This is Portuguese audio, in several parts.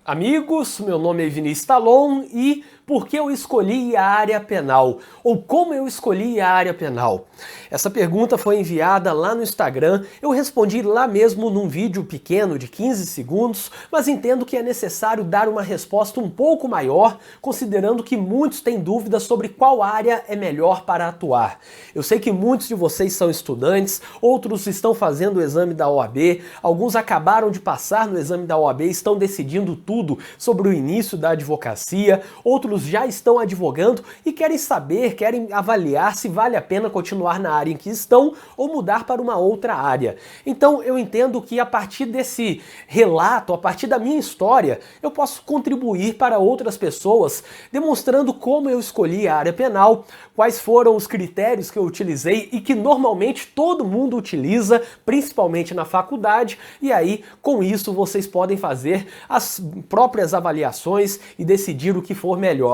Amigos, meu nome é Vinícius Talon e por que eu escolhi a área penal? Ou como eu escolhi a área penal? Essa pergunta foi enviada lá no Instagram, eu respondi lá mesmo num vídeo pequeno de 15 segundos, mas entendo que é necessário dar uma resposta um pouco maior, considerando que muitos têm dúvidas sobre qual área é melhor para atuar. Eu sei que muitos de vocês são estudantes, outros estão fazendo o exame da OAB, alguns acabaram de passar no exame da OAB e estão decidindo tudo sobre o início da advocacia, outros já estão advogando e querem saber, querem avaliar se vale a pena continuar na área em que estão ou mudar para uma outra área. Então eu entendo que a partir desse relato, a partir da minha história, eu posso contribuir para outras pessoas, demonstrando como eu escolhi a área penal, quais foram os critérios que eu utilizei e que normalmente todo mundo utiliza, principalmente na faculdade, e aí com isso vocês podem fazer as próprias avaliações e decidir o que for melhor.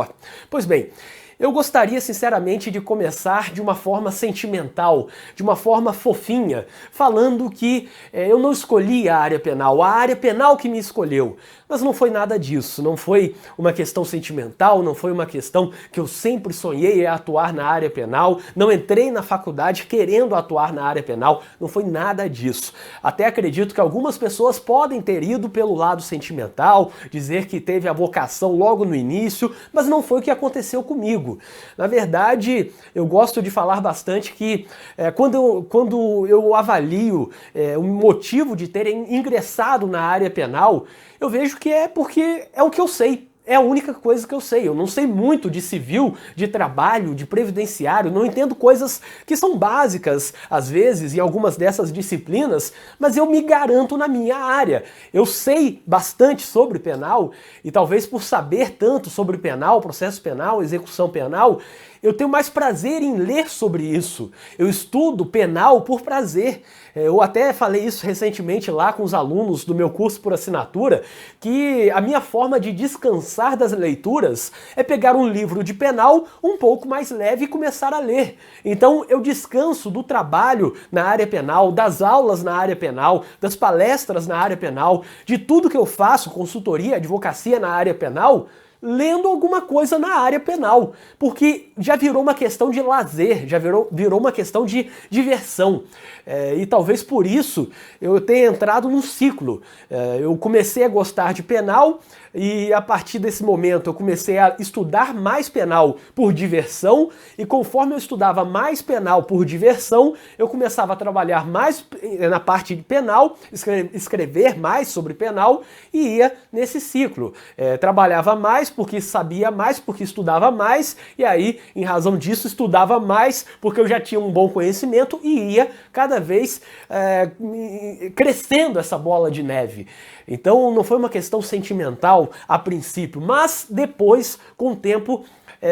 Pois bem, eu gostaria sinceramente de começar de uma forma sentimental, de uma forma fofinha, falando que eu não escolhi a área penal que me escolheu. Mas não foi nada disso, não foi uma questão sentimental, não foi uma questão que eu sempre sonhei em atuar na área penal, não entrei na faculdade querendo atuar na área penal, não foi nada disso. Até acredito que algumas pessoas podem ter ido pelo lado sentimental, dizer que teve a vocação logo no início, mas não foi o que aconteceu comigo. Na verdade, eu gosto de falar bastante que quando eu avalio o motivo de terem ingressado na área penal, eu vejo que é porque é o que eu sei. É a única coisa que eu sei. Eu não sei muito de civil, de trabalho, de previdenciário, não entendo coisas que são básicas, às vezes, em algumas dessas disciplinas, mas eu me garanto na minha área. Eu sei bastante sobre penal e talvez por saber tanto sobre penal, processo penal, execução penal, eu tenho mais prazer em ler sobre isso. Eu estudo penal por prazer. Eu até falei isso recentemente lá com os alunos do meu curso por assinatura, que a minha forma de descansar das leituras é pegar um livro de penal um pouco mais leve e começar a ler. Então eu descanso do trabalho na área penal, das aulas na área penal, das palestras na área penal, de tudo que eu faço, consultoria, advocacia na área penal, lendo alguma coisa na área penal, porque já virou uma questão de lazer, já virou uma questão de diversão. E talvez por isso eu tenha entrado num ciclo. Eu comecei a gostar de penal e a partir desse momento eu comecei a estudar mais penal por diversão e conforme eu estudava mais penal por diversão, eu começava a trabalhar mais na parte de penal, escrever mais sobre penal e ia nesse ciclo. Trabalhava mais porque sabia mais, porque estudava mais, e aí, em razão disso, estudava mais porque eu já tinha um bom conhecimento e ia cada vez crescendo essa bola de neve. Então não foi uma questão sentimental a princípio, mas depois, com o tempo,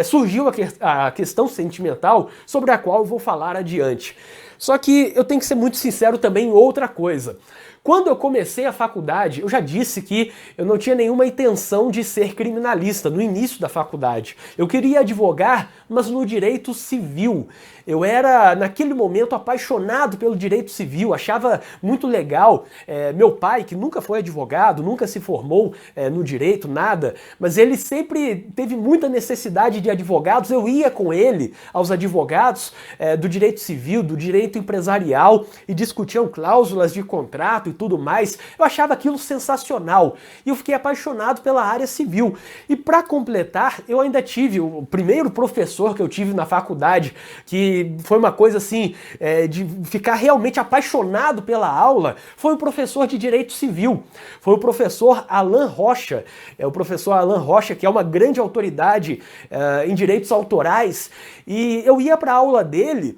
surgiu a questão sentimental sobre a qual eu vou falar adiante. Só que eu tenho que ser muito sincero também em outra coisa. Quando eu comecei a faculdade, eu já disse que eu não tinha nenhuma intenção de ser criminalista no início da faculdade. Eu queria advogar, mas no direito civil. Eu era, naquele momento, apaixonado pelo direito civil, achava muito legal. Meu pai, que nunca foi advogado, nunca se formou no direito, nada, mas ele sempre teve muita necessidade de advogados, eu ia com ele aos advogados do direito civil, do direito empresarial, e discutiam cláusulas de contrato e tudo mais. Eu achava aquilo sensacional e eu fiquei apaixonado pela área civil. E para completar, eu ainda tive o primeiro professor que eu tive na faculdade, que foi uma coisa assim, de ficar realmente apaixonado pela aula, foi um professor de direito civil. Foi o professor Alan Rocha. O professor Alan Rocha, que é uma grande autoridade em direitos autorais, e eu ia para a aula dele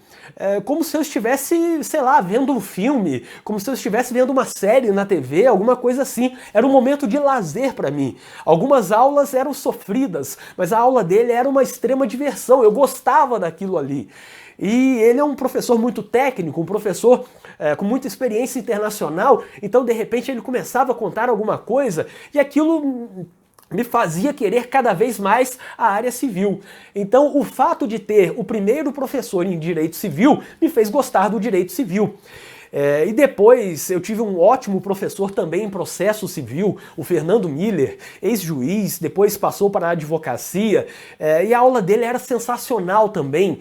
como se eu estivesse, sei lá, vendo um filme, como se eu estivesse vendo uma série na TV, alguma coisa assim. Era um momento de lazer para mim. Algumas aulas eram sofridas, mas a aula dele era uma extrema diversão. Eu gostava daquilo ali. E ele é um professor muito técnico, um professor com muita experiência internacional, então de repente ele começava a contar alguma coisa e aquilo me fazia querer cada vez mais a área civil. Então o fato de ter o primeiro professor em direito civil me fez gostar do direito civil. E depois eu tive um ótimo professor também em processo civil, o Fernando Miller, ex-juiz, depois passou para a advocacia, e a aula dele era sensacional também,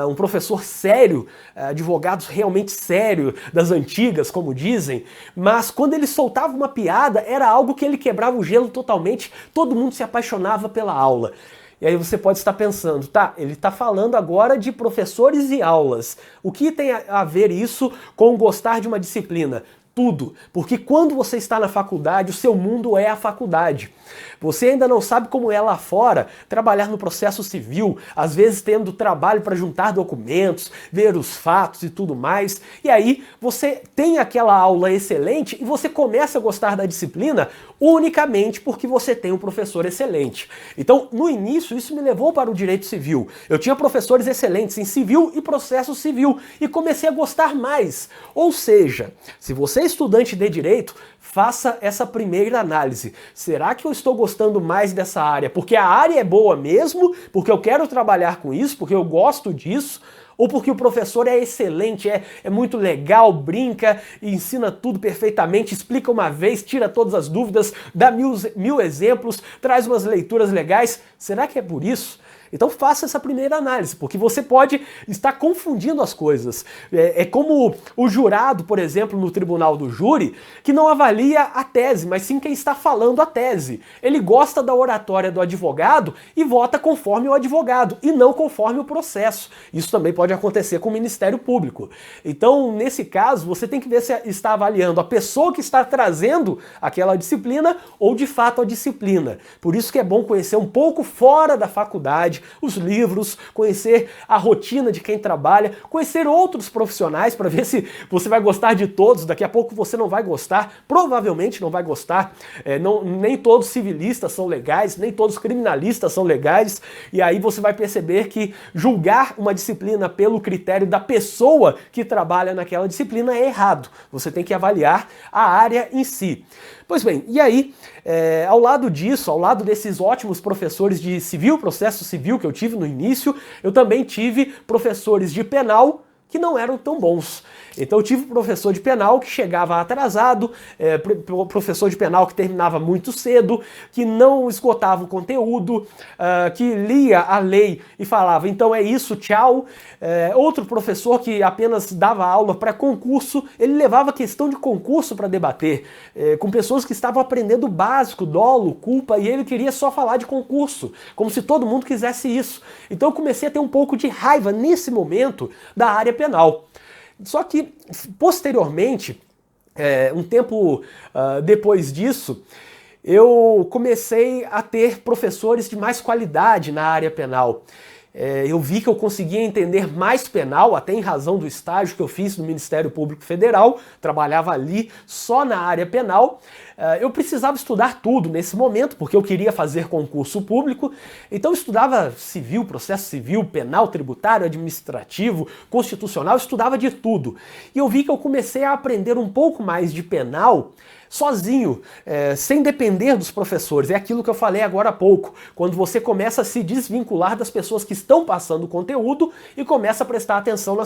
um professor sério, advogados realmente sério, das antigas, como dizem, mas quando ele soltava uma piada, era algo que ele quebrava o gelo totalmente, todo mundo se apaixonava pela aula. E aí você pode estar pensando, tá, ele está falando agora de professores e aulas. O que tem a ver isso com gostar de uma disciplina? Tudo, porque quando você está na faculdade, o seu mundo é a faculdade. Você ainda não sabe como é lá fora trabalhar no processo civil, às vezes tendo trabalho para juntar documentos, ver os fatos e tudo mais. E aí você tem aquela aula excelente e você começa a gostar da disciplina unicamente porque você tem um professor excelente. Então, no início, isso me levou para o direito civil. Eu tinha professores excelentes em civil e processo civil e comecei a gostar mais. Ou seja, se você é estudante de direito, faça essa primeira análise. Será que eu estou gostando mais dessa área porque a área é boa mesmo, porque eu quero trabalhar com isso, porque eu gosto disso, ou porque o professor é excelente, é muito legal, brinca e ensina tudo perfeitamente, explica uma vez, tira todas as dúvidas, dá mil exemplos, traz umas leituras legais? Será que é por isso? Então faça essa primeira análise, porque você pode estar confundindo as coisas. É como o jurado, por exemplo, no tribunal do júri, que não avalia a tese, mas sim quem está falando a tese. Ele gosta da oratória do advogado e vota conforme o advogado, e não conforme o processo. Isso também pode acontecer com o Ministério Público. Então, nesse caso, você tem que ver se está avaliando a pessoa que está trazendo aquela disciplina ou, de fato, a disciplina. Por isso que é bom conhecer um pouco fora da faculdade, os livros, conhecer a rotina de quem trabalha, conhecer outros profissionais para ver se você vai gostar de todos. Daqui a pouco você não vai gostar, provavelmente não vai gostar. Nem todos civilistas são legais, nem todos criminalistas são legais, e aí você vai perceber que julgar uma disciplina pelo critério da pessoa que trabalha naquela disciplina é errado. Você tem que avaliar a área em si. Pois bem, e aí, ao lado disso, ao lado desses ótimos professores de civil, processo civil que eu tive no início, eu também tive professores de penal que não eram tão bons. Então eu tive professor de penal que chegava atrasado, professor de penal que terminava muito cedo, que não esgotava o conteúdo, que lia a lei e falava, então é isso, tchau. Outro professor que apenas dava aula para concurso, ele levava questão de concurso para debater, com pessoas que estavam aprendendo o básico, dolo, culpa, e ele queria só falar de concurso, como se todo mundo quisesse isso. Então eu comecei a ter um pouco de raiva nesse momento da área penal. Só que, posteriormente, um tempo depois disso, eu comecei a ter professores de mais qualidade na área penal. Eu vi que eu conseguia entender mais penal, até em razão do estágio que eu fiz no Ministério Público Federal, trabalhava ali só na área penal. Eu precisava estudar tudo nesse momento, porque eu queria fazer concurso público, então eu estudava civil, processo civil, penal, tributário, administrativo, constitucional, eu estudava de tudo. E eu vi que eu comecei a aprender um pouco mais de penal sozinho, sem depender dos professores. É aquilo que eu falei agora há pouco, quando você começa a se desvincular das pessoas que estão passando o conteúdo e começa a prestar atenção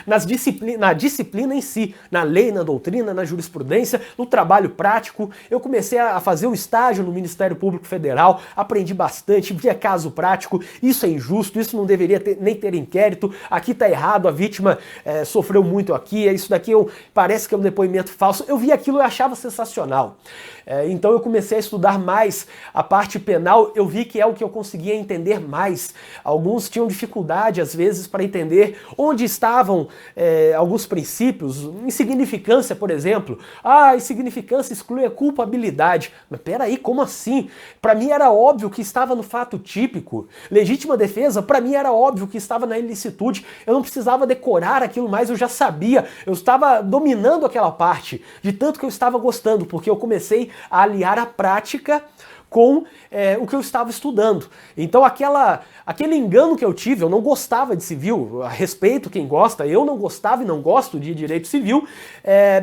na disciplina em si, na lei, na doutrina, na jurisprudência, no trabalho prático. Eu comecei a fazer um estágio no Ministério Público Federal, aprendi bastante, via caso prático, isso é injusto, isso não deveria nem ter inquérito, aqui tá errado, a vítima sofreu muito aqui, isso daqui parece que é um depoimento falso. Eu vi aquilo e achava sensacional. Então eu comecei a estudar mais a parte penal, eu vi que é o que eu conseguia entender mais. Alguns tinham dificuldade, às vezes, para entender onde estavam alguns princípios. Insignificância, por exemplo. Insignificância exclui a culpabilidade. Mas peraí, como assim? Para mim era óbvio que estava no fato típico. Legítima defesa, para mim era óbvio que estava na ilicitude. Eu não precisava decorar aquilo mais, eu já sabia. Eu estava dominando aquela parte, de tanto que eu estava gostando, porque eu comecei a aliar a prática com o que eu estava estudando. Então aquele engano que eu tive, eu não gostava de civil, a respeito quem gosta, eu não gostava e não gosto de direito civil,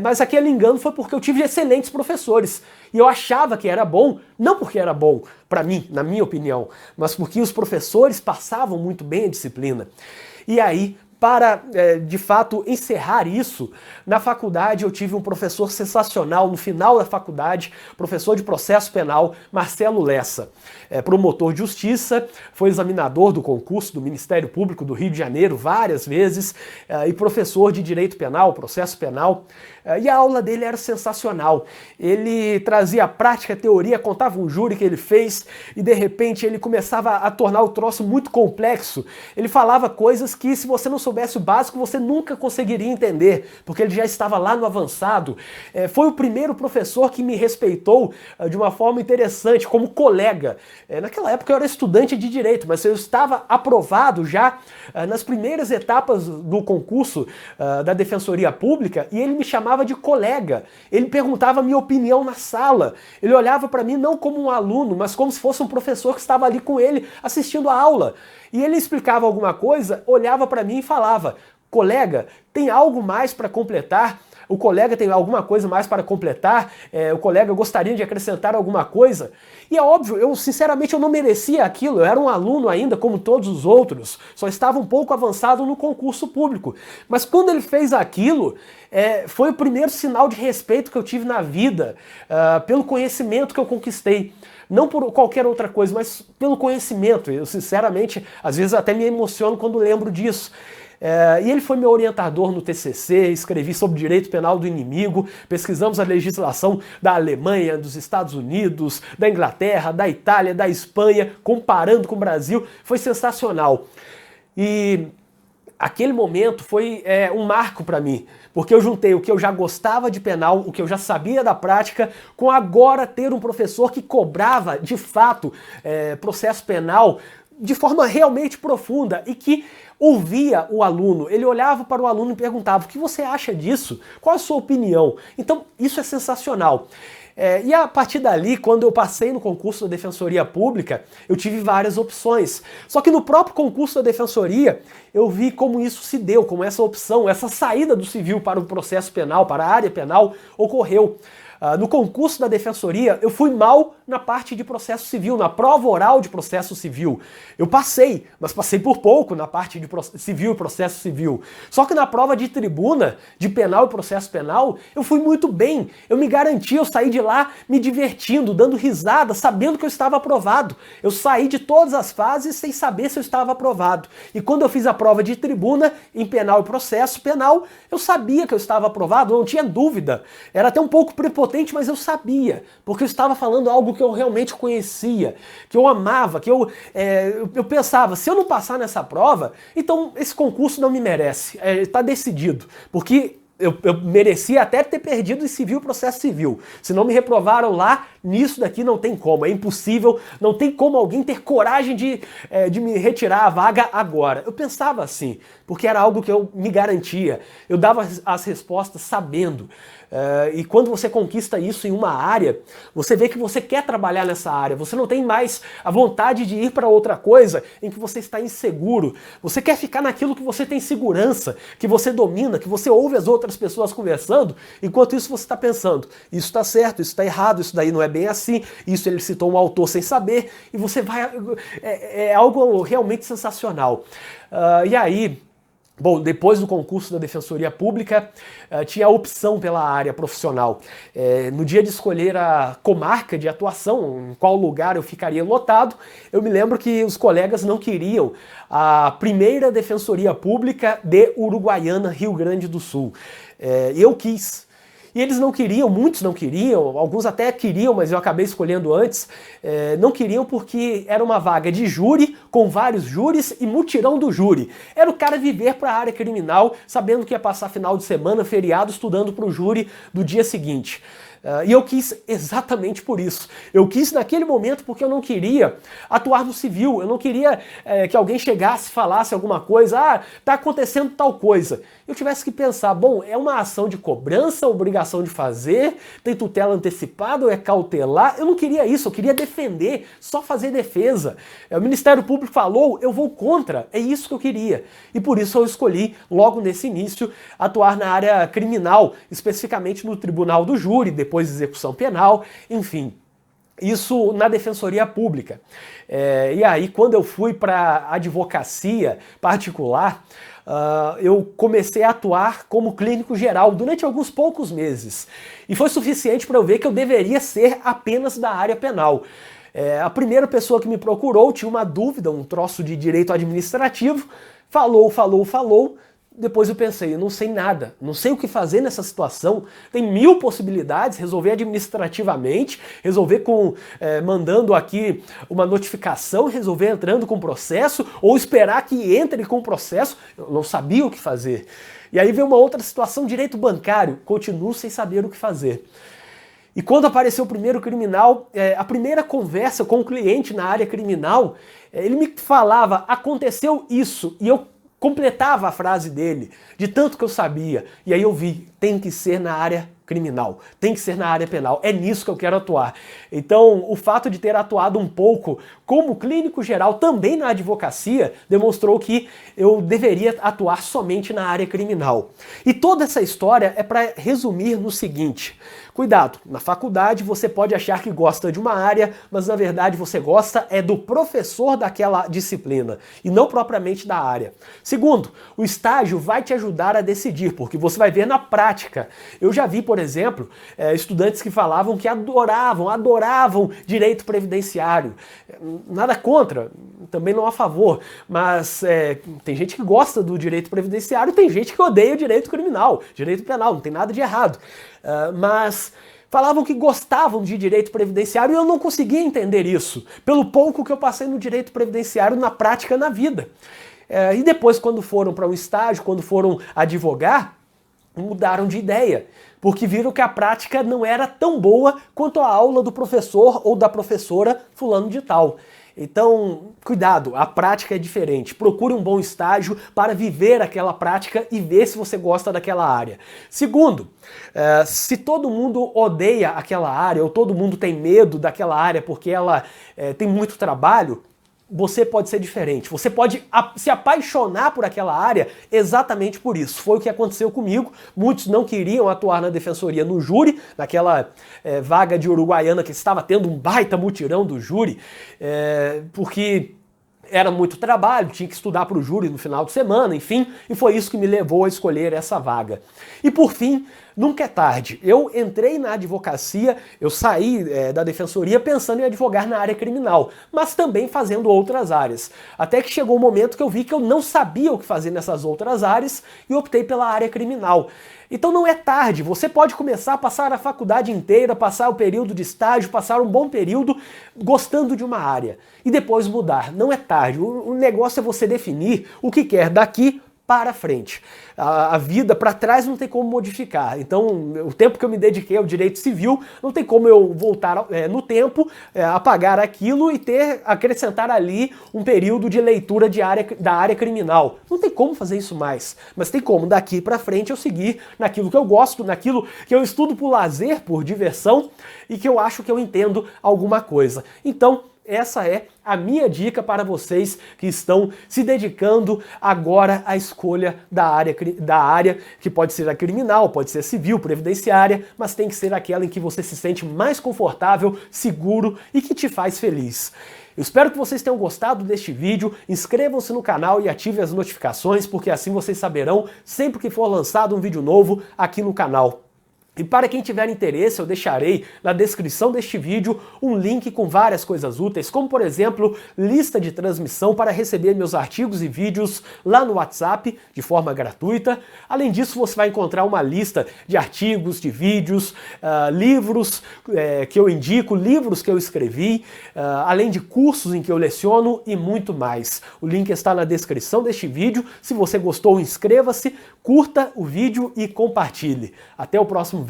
mas aquele engano foi porque eu tive excelentes professores. E eu achava que era bom, não porque era bom para mim, na minha opinião, mas porque os professores passavam muito bem a disciplina. E aí para, de fato, encerrar isso, na faculdade eu tive um professor sensacional, no final da faculdade, professor de processo penal, Marcelo Lessa. Promotor de justiça, foi examinador do concurso do Ministério Público do Rio de Janeiro várias vezes, e professor de direito penal, processo penal, e a aula dele era sensacional. Ele trazia a prática, a teoria, contava um júri que ele fez, e de repente ele começava a tornar o troço muito complexo. Ele falava coisas que, se você não soubesse o básico, você nunca conseguiria entender, porque ele já estava lá no avançado. Foi o primeiro professor que me respeitou de uma forma interessante, como colega. Naquela época eu era estudante de direito, mas eu estava aprovado já nas primeiras etapas do concurso da Defensoria Pública, e ele me chamava de colega. Ele perguntava a minha opinião na sala. Ele olhava para mim não como um aluno, mas como se fosse um professor que estava ali com ele assistindo a aula. E ele explicava alguma coisa, olhava para mim e falava: colega, tem algo mais para completar? O colega tem alguma coisa mais para completar? O colega gostaria de acrescentar alguma coisa? E é óbvio, sinceramente eu não merecia aquilo, eu era um aluno ainda como todos os outros, só estava um pouco avançado no concurso público. Mas quando ele fez aquilo, foi o primeiro sinal de respeito que eu tive na vida, pelo conhecimento que eu conquistei. Não por qualquer outra coisa, mas pelo conhecimento. Eu, sinceramente, às vezes até me emociono quando lembro disso. E ele foi meu orientador no TCC, escrevi sobre direito penal do inimigo, pesquisamos a legislação da Alemanha, dos Estados Unidos, da Inglaterra, da Itália, da Espanha, comparando com o Brasil, foi sensacional. E aquele momento foi um marco para mim, porque eu juntei o que eu já gostava de penal, o que eu já sabia da prática, com agora ter um professor que cobrava, de fato, processo penal de forma realmente profunda e que ouvia o aluno. Ele olhava para o aluno e perguntava: o que você acha disso? Qual a sua opinião? Então, isso é sensacional. E a partir dali, quando eu passei no concurso da Defensoria Pública, eu tive várias opções. Só que no próprio concurso da Defensoria, eu vi como isso se deu, como essa opção, essa saída do civil para o processo penal, para a área penal, ocorreu. No concurso da Defensoria, eu fui mal na parte de processo civil, na prova oral de processo civil. Eu passei, mas passei por pouco na parte de civil e processo civil. Só que na prova de tribuna, de penal e processo penal, eu fui muito bem. Eu me garanti, eu saí de lá me divertindo, dando risada, sabendo que eu estava aprovado. Eu saí de todas as fases sem saber se eu estava aprovado. E quando eu fiz a prova de tribuna, em penal e processo penal, eu sabia que eu estava aprovado, não tinha dúvida. Era até um pouco prepotente, mas eu sabia, porque eu estava falando algo que eu realmente conhecia, que eu amava, que eu pensava: se eu não passar nessa prova, então esse concurso não me merece, está decidido, porque eu merecia até ter perdido em civil e processo civil. Se não me reprovaram lá, nisso daqui não tem como, é impossível, não tem como alguém ter coragem de me retirar a vaga agora. Eu pensava assim, porque era algo que eu me garantia, eu dava as respostas sabendo. E quando você conquista isso em uma área, você vê que você quer trabalhar nessa área, você não tem mais a vontade de ir para outra coisa em que você está inseguro, você quer ficar naquilo que você tem segurança, que você domina, que você ouve as outras pessoas conversando, enquanto isso você está pensando: isso está certo, isso está errado, isso daí não é bem assim, isso ele citou um autor sem saber, e você vai... É algo realmente sensacional. E aí... Bom, depois do concurso da Defensoria Pública, tinha a opção pela área profissional. No dia de escolher a comarca de atuação, em qual lugar eu ficaria lotado, eu me lembro que os colegas não queriam a primeira Defensoria Pública de Uruguaiana, Rio Grande do Sul. Eu quis. E eles não queriam, muitos não queriam, alguns até queriam, mas eu acabei escolhendo antes. Não queriam porque era uma vaga de júri, com vários júris e mutirão do júri. Era o cara viver para a área criminal, sabendo que ia passar final de semana, feriado, estudando para o júri do dia seguinte. E eu quis exatamente por isso. Eu quis naquele momento porque eu não queria atuar no civil, eu não queria que alguém chegasse e falasse alguma coisa: tá acontecendo tal coisa. Eu tivesse que pensar: bom, é uma ação de cobrança, obrigação de fazer, tem tutela antecipada ou é cautelar? Eu não queria isso, eu queria defender, só fazer defesa. O Ministério Público falou, eu vou contra, é isso que eu queria. E por isso eu escolhi, logo nesse início, atuar na área criminal, especificamente no Tribunal do Júri, depois de execução penal, enfim. Isso na Defensoria Pública. E aí, quando eu fui para a advocacia particular, eu comecei a atuar como clínico geral durante alguns poucos meses. E foi suficiente para eu ver que eu deveria ser apenas da área penal. A primeira pessoa que me procurou tinha uma dúvida, um troço de direito administrativo, falou. Depois eu pensei, eu não sei nada, não sei o que fazer nessa situação, tem 1000 possibilidades, resolver administrativamente, resolver mandando aqui uma notificação, resolver entrando com processo, ou esperar que entre com o processo, eu não sabia o que fazer. E aí veio uma outra situação, direito bancário, continuo sem saber o que fazer. E quando apareceu o primeiro criminal, a primeira conversa com o cliente na área criminal, ele me falava, aconteceu isso, e eu completava a frase dele, de tanto que eu sabia. E aí eu vi, tem que ser na área criminal, tem que ser na área penal, é nisso que eu quero atuar. Então, o fato de ter atuado um pouco como clínico geral também na advocacia demonstrou que eu deveria atuar somente na área criminal. E toda essa história é para resumir no seguinte: cuidado, na faculdade você pode achar que gosta de uma área, mas na verdade você gosta do professor daquela disciplina e não propriamente da área. Segundo, o estágio vai te ajudar a decidir, porque você vai ver na prática. Eu já vi, por exemplo, estudantes que falavam que adoravam direito previdenciário. Nada contra, também não a favor, mas tem gente que gosta do direito previdenciário, tem gente que odeia o direito criminal, direito penal, não tem nada de errado. Mas falavam que gostavam de direito previdenciário e eu não conseguia entender isso, pelo pouco que eu passei no direito previdenciário na prática, na vida. E depois, quando foram para um estágio, quando foram advogar, mudaram de ideia, porque viram que a prática não era tão boa quanto a aula do professor ou da professora fulano de tal. Então, cuidado, a prática é diferente. Procure um bom estágio para viver aquela prática e ver se você gosta daquela área. Segundo, se todo mundo odeia aquela área ou todo mundo tem medo daquela área porque ela tem muito trabalho, você pode ser diferente. Você pode se apaixonar por aquela área exatamente por isso. Foi o que aconteceu comigo. Muitos não queriam atuar na defensoria no júri, naquela vaga de Uruguaiana que estava tendo um baita mutirão do júri, porque era muito trabalho, tinha que estudar para o júri no final de semana, enfim, e foi isso que me levou a escolher essa vaga. E por fim, nunca é tarde. Eu entrei na advocacia, eu saí da defensoria pensando em advogar na área criminal, mas também fazendo outras áreas. Até que chegou um momento que eu vi que eu não sabia o que fazer nessas outras áreas e optei pela área criminal. Então não é tarde, você pode começar a passar a faculdade inteira, passar o período de estágio, passar um bom período gostando de uma área e depois mudar. Não é tarde, o negócio é você definir o que quer daqui para frente. A vida para trás não tem como modificar. Então, o tempo que eu me dediquei ao direito civil, não tem como eu voltar no tempo, apagar aquilo e acrescentar ali um período de leitura da área criminal. Não tem como fazer isso mais. Mas tem como, daqui para frente, eu seguir naquilo que eu gosto, naquilo que eu estudo por lazer, por diversão, e que eu acho que eu entendo alguma coisa. Então, essa é a minha dica para vocês que estão se dedicando agora à escolha da área que pode ser a criminal, pode ser civil, previdenciária, mas tem que ser aquela em que você se sente mais confortável, seguro e que te faz feliz. Eu espero que vocês tenham gostado deste vídeo, inscrevam-se no canal e ativem as notificações, porque assim vocês saberão sempre que for lançado um vídeo novo aqui no canal. E para quem tiver interesse, eu deixarei na descrição deste vídeo um link com várias coisas úteis, como por exemplo, lista de transmissão para receber meus artigos e vídeos lá no WhatsApp de forma gratuita. Além disso, você vai encontrar uma lista de artigos, de vídeos, livros que eu indico, livros que eu escrevi, além de cursos em que eu leciono e muito mais. O link está na descrição deste vídeo. Se você gostou, inscreva-se, curta o vídeo e compartilhe. Até o próximo vídeo.